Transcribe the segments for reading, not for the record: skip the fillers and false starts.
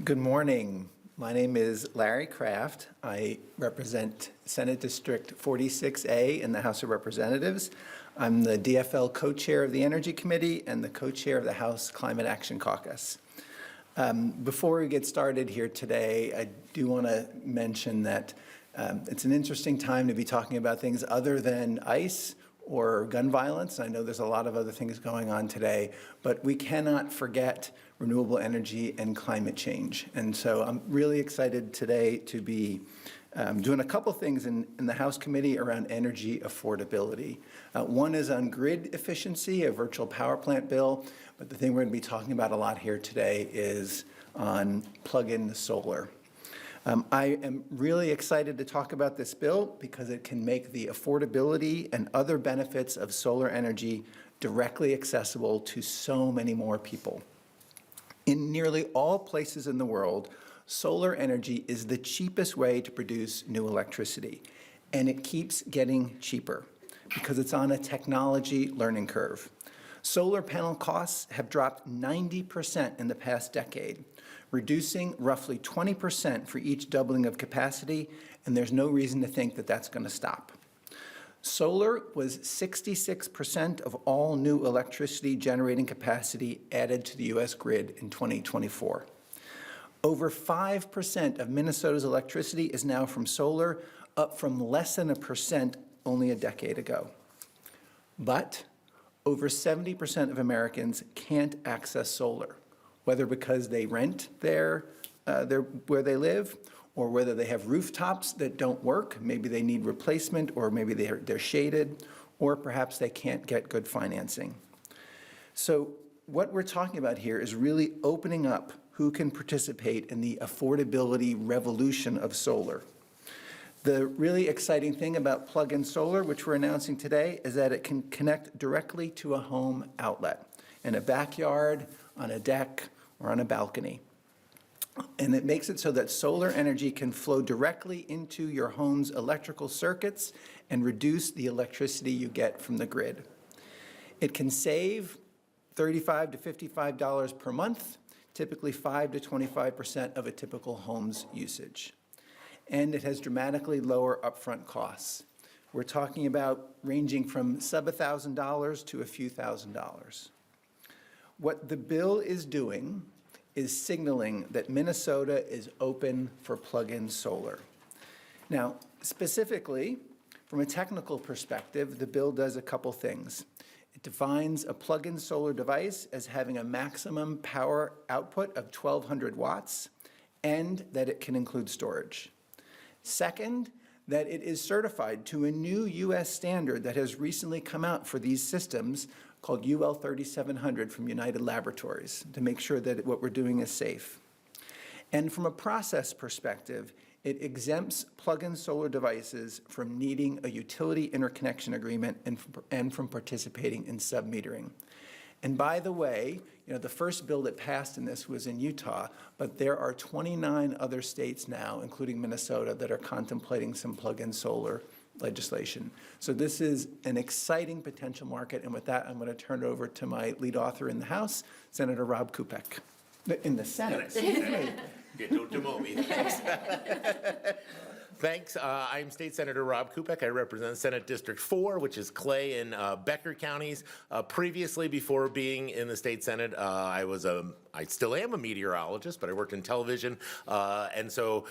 Good morning. My name is Larry Kraft. I represent Senate District 46A in the House of Representatives. I'm the DFL co-chair of the Energy Committee and the co-chair of the House Climate Action Caucus. Before we get started here today, I do want to mention that it's an interesting time to be talking about things other than ICE or gun violence. I know there's a lot of other things going on today, but we cannot forget renewable energy and climate change. And so I'm really excited today to be doing a couple things in the House Committee around energy affordability. One is on grid efficiency, a virtual power plant bill, but the thing we're going to be talking about a lot here today is on plug-in solar. I am really excited to talk about this bill because it can make the affordability and other benefits of solar energy directly accessible to so many more people. In nearly all places in the world, solar energy is the cheapest way to produce new electricity, and it keeps getting cheaper because it's on a technology learning curve. Solar panel costs have dropped 90% in the past decade, reducing roughly 20% for each doubling of capacity, and there's no reason to think that that's going to stop. Solar was 66% of all new electricity generating capacity added to the U.S. grid in 2024. Over 5% of Minnesota's electricity is now from solar, up from less than 1% only a decade ago. But over 70% of Americans can't access solar, whether because they rent where they live, or whether they have rooftops that don't work, maybe they need replacement, or maybe they're shaded, or perhaps they can't get good financing. So what we're talking about here is really opening up who can participate in the affordability revolution of solar. The really exciting thing about plug-in solar, which we're announcing today, is that it can connect directly to a home outlet, in a backyard, on a deck, or on a balcony. And it makes it so that solar energy can flow directly into your home's electrical circuits and reduce the electricity you get from the grid. It can save $35 to $55 per month, typically 5 to 25% of a typical home's usage. And it has dramatically lower upfront costs. We're talking about ranging from sub $1,000 to a few $1,000s. What the bill is doing is signaling that Minnesota is open for plug-in solar. Now, specifically, from a technical perspective, the bill does a couple things. It defines a plug-in solar device as having a maximum power output of 1,200 watts and that it can include storage. Second, that it is certified to a new U.S. standard that has recently come out for these systems called UL 3700 from United Laboratories to make sure that what we're doing is safe. And from a process perspective, it exempts plug-in solar devices from needing a utility interconnection agreement and from participating in sub-metering. And by the way, the first bill that passed in this was in Utah, but there are 29 other states now, including Minnesota, that are contemplating some plug-in solar legislation. So this is an exciting potential market, and with that, I'm going to turn it over to my lead author in the House, Senator Rob Kupek. In the Senate, excuse me. Don't demote me. Thanks. I'm State Senator Rob Kupek. I represent Senate District 4, which is Clay and Becker counties. Previously, before being in the state Senate, I still am a meteorologist, but I worked in television. And so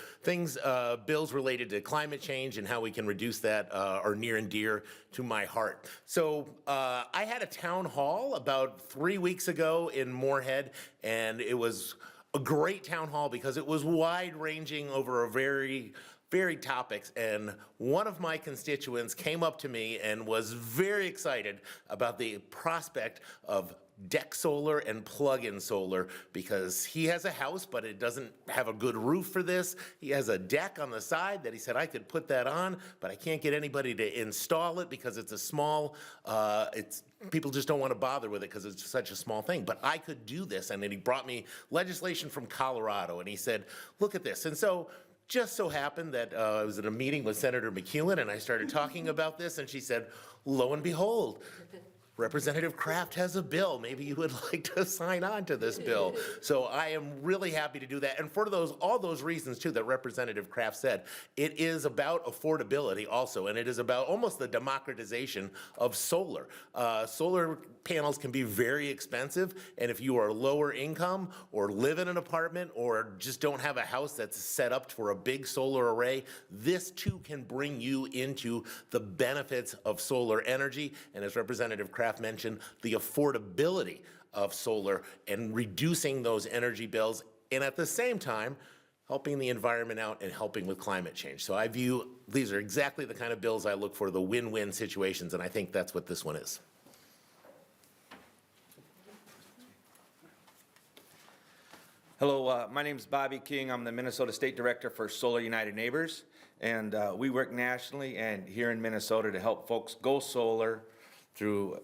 bills related to climate change and how we can reduce that are near and dear to my heart. So I had a town hall about 3 weeks ago in Moorhead, and it was a great town hall because it was wide-ranging over a very topics, and one of my constituents came up to me and was very excited about the prospect of deck solar and plug-in solar because he has a house, but it doesn't have a good roof for this. He has a deck on the side that he said, I could put that on, but I can't get anybody to install it because it's a small, people just don't want to bother with it because it's such a small thing. But I could do this, and then he brought me legislation from Colorado, and he said, look at this. And so just so happened that I was at a meeting with Senator McEwen, and I started talking about this, and she said, lo and behold, Representative Kraft has a bill. Maybe you would like to sign on to this bill. So I am really happy to do that. And for all those reasons too that Representative Kraft said, it is about affordability also, and it is about almost the democratization of solar. Solar panels can be very expensive, and if you are lower income or live in an apartment or just don't have a house that's set up for a big solar array, this too can bring you into the benefits of solar energy. And as Representative Kraft mentioned, the affordability of solar and reducing those energy bills, and at the same time, helping the environment out and helping with climate change. So I view these are exactly the kind of bills I look for, the win-win situations, and I think that's what this one is. Hello, my name is Bobby King. I'm the Minnesota State Director for Solar United Neighbors, and we work nationally and here in Minnesota to help folks go solar through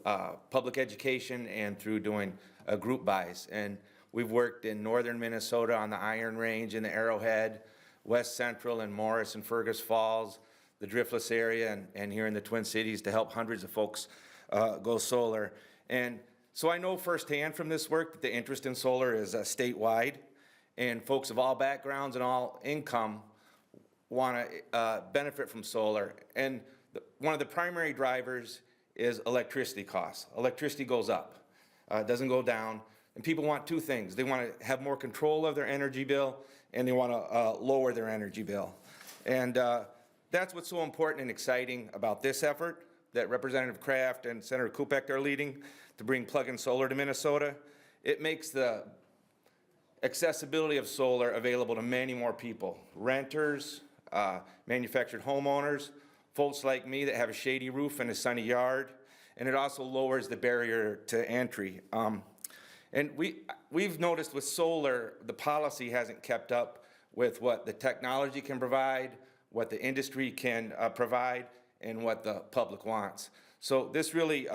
public education and through doing group buys. And we've worked in northern Minnesota on the Iron Range, in the Arrowhead, West Central and Morris and Fergus Falls, the Driftless area, and here in the Twin Cities to help hundreds of folks go solar. And so I know firsthand from this work that the interest in solar is statewide, and folks of all backgrounds and all income want to benefit from solar. And one of the primary drivers is electricity costs. Electricity goes up, it doesn't go down. And people want two things. They want to have more control of their energy bill, and they want to lower their energy bill. And that's what's so important and exciting about this effort that Representative Kraft and Senator Kupek are leading to bring plug-in solar to Minnesota. It makes the accessibility of solar available to many more people, renters, manufactured homeowners, folks like me that have a shady roof and a sunny yard, and it also lowers the barrier to entry. And we've noticed with solar, the policy hasn't kept up with what the technology can provide, what the industry can provide, and what the public wants. So this really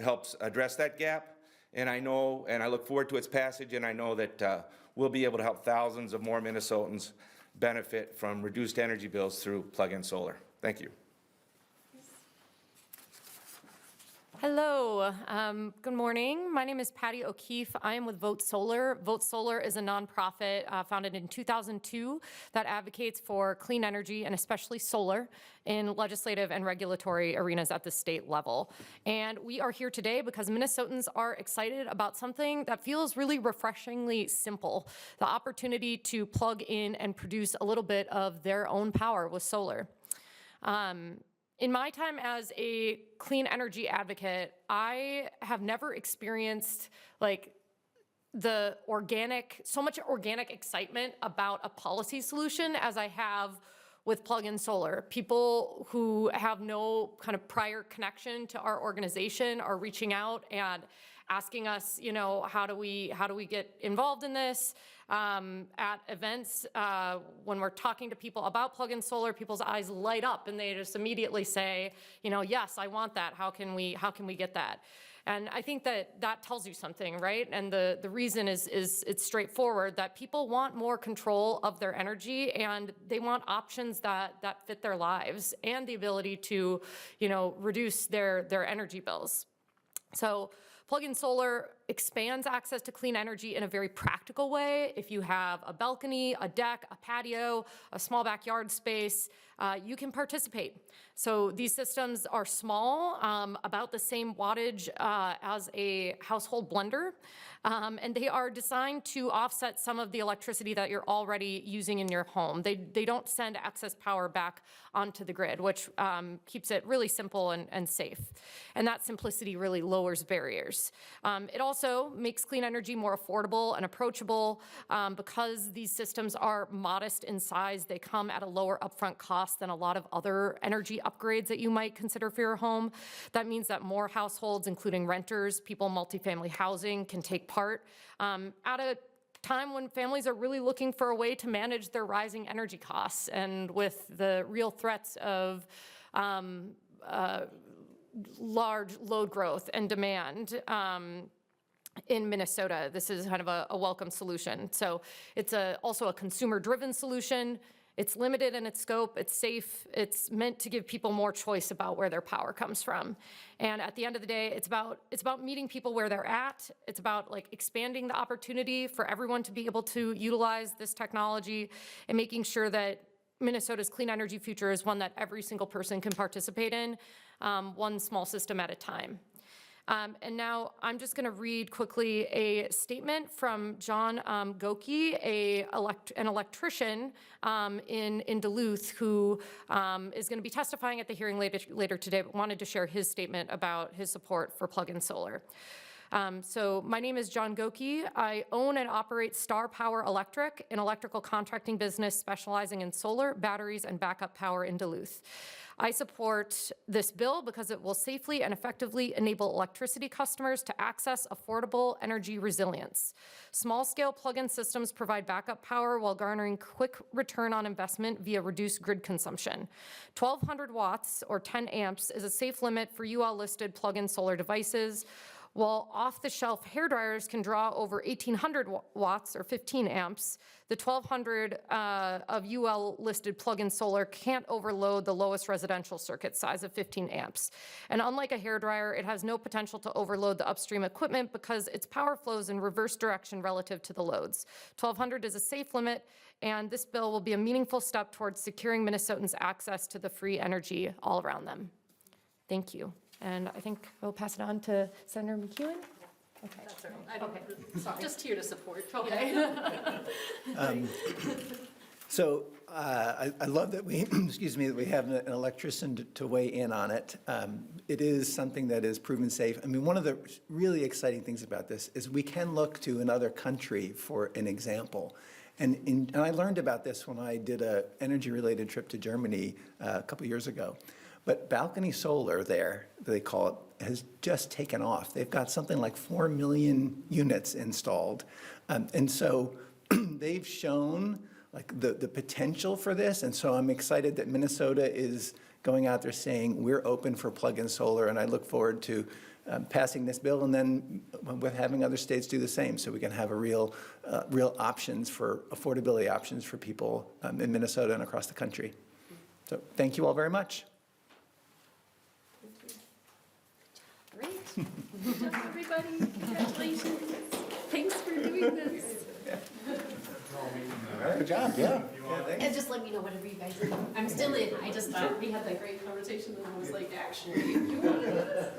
helps address that gap, and I know, and I look forward to its passage, and I know that we'll be able to help thousands of more Minnesotans benefit from reduced energy bills through plug-in solar. Thank you. Hello, good morning. My name is Patty O'Keefe. I am with Vote Solar. Vote Solar is a nonprofit founded in 2002 that advocates for clean energy and especially solar in legislative and regulatory arenas at the state level. And we are here today because Minnesotans are excited about something that feels really refreshingly simple, the opportunity to plug in and produce a little bit of their own power with solar. In my time as a clean energy advocate, I have never experienced like so much organic excitement about a policy solution as I have with plug-in solar. People who have no kind of prior connection to our organization are reaching out and asking us, you know, how do we get involved in this? At events, when we're talking to people about plug-in solar, people's eyes light up and they just immediately say, you know, yes, I want that. How can we get that? And I think that tells you something, right? And the reason is it's straightforward, that people want more control of their energy and they want options that fit their lives and the ability to, you know, reduce their energy bills. So plug-in solar expands access to clean energy in a very practical way. If you have a balcony, a deck, a patio, a small backyard space, you can participate. So these systems are small, about the same wattage as a household blender, and they are designed to offset some of the electricity that you're already using in your home. They don't send excess power back onto the grid, which keeps it really simple and safe. And that simplicity really lowers barriers. It also makes clean energy more affordable and approachable because these systems are modest in size. They come at a lower upfront cost than a lot of other energy upgrades that you might consider for your home. That means that more households, including renters, people in multifamily housing, can take part at a time when families are really looking for a way to manage their rising energy costs and with the real threats of large load growth and demand in Minnesota. This is kind of a welcome solution. So it's also a consumer-driven solution. It's limited in its scope, it's safe, it's meant to give people more choice about where their power comes from. And at the end of the day, it's about meeting people where they're at. It's about like expanding the opportunity for everyone to be able to utilize this technology and making sure that Minnesota's clean energy future is one that every single person can participate in, one small system at a time. And now I'm just going to read quickly a statement from John Goki, an electrician in Duluth, who is going to be testifying at the hearing later today, but wanted to share his statement about his support for plug-in solar. So my name is John Goki. I own and operate Star Power Electric, an electrical contracting business specializing in solar, batteries, and backup power in Duluth. I support this bill because it will safely and effectively enable electricity customers to access affordable energy resilience. Small-scale plug-in systems provide backup power while garnering quick return on investment via reduced grid consumption. 1,200 watts or 10 amps is a safe limit for UL-listed plug-in solar devices, while off-the-shelf hairdryers can draw over 1,800 watts or 15 amps. The 1,200 of UL-listed plug-in solar can't overload the lowest residential circuit size of 15 amps. And unlike a hairdryer, it has no potential to overload the upstream equipment because its power flows in reverse direction relative to the loads. 1,200 is a safe limit, and this bill will be a meaningful step towards securing Minnesotans' access to the free energy all around them. Thank you. And I think we'll pass it on to Senator McEwen. Okay. That's all right. I don't, just here to support. Okay. So I love that we, excuse me, that we have an electrician to weigh in on it. It is something that is proven safe. I mean, one of the really exciting things about this is we can look to another country for an example. And I learned about this when I did an energy-related trip to Germany a couple years ago. But balcony solar there, they call it, has just taken off. They've got something like 4 million units installed. And so they've shown like the potential for this. And so I'm excited that Minnesota is going out there saying we're open for plug-in solar. And I look forward to passing this bill and then with having other states do the same so we can have a real options for affordability options for people in Minnesota and across the country. So thank you all very much. Great. Good job, everybody. Congratulations. Thanks for doing this. Good job, yeah. And just let me know whatever you guys do. I'm still in. I just thought we had that great conversation and I was like, actually, you wanted this.